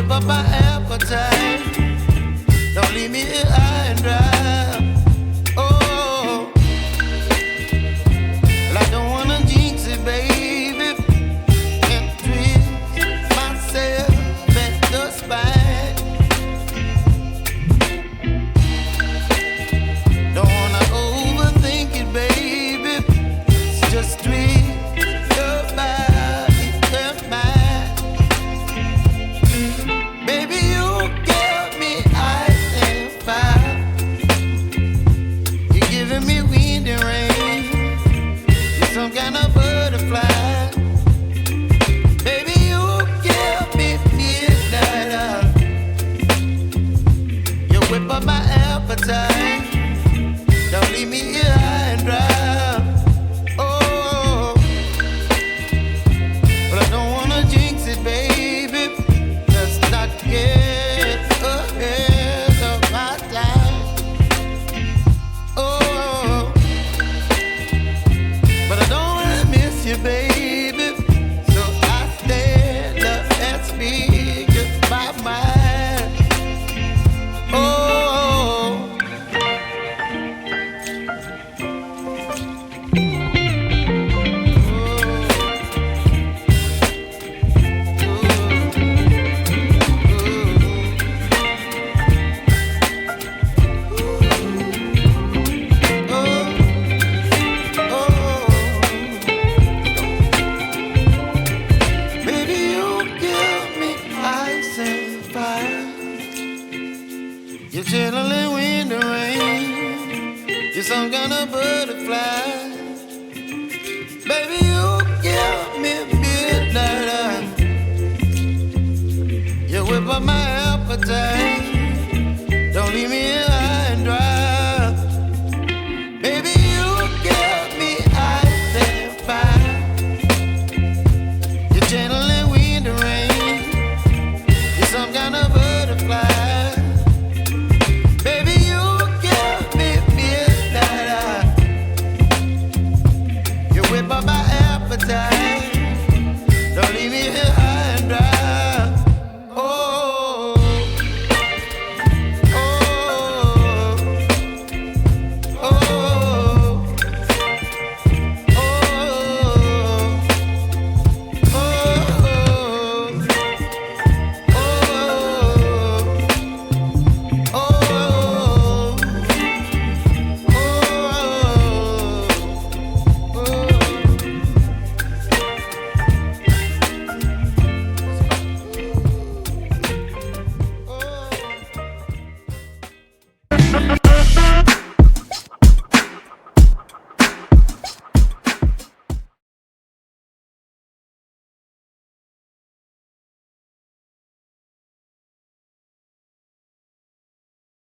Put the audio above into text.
whip up my appetite. Don't leave me here high and dry. Oh, well, I don't wanna jinx it, baby, and twist myself at the spine. Don't wanna overthink it, baby. It's just twist your body and mine. Baby, you give me ice and fire. You're giving me wind and rain. You're some kind of butterfly. Baby, you give me midnight. You whip up my appetite. Don't leave me here high and dry. Oh, but I don't wanna jinx it, baby. Let's not get ahead of my time. Oh, but I don't wanna miss you, baby. So I stand up and speak my mind. Oh. Baby, you give me ice and fire. You're channeling wind and rain. You're some kind of butterfly. Baby, you give me midnight. You whip up my appetite.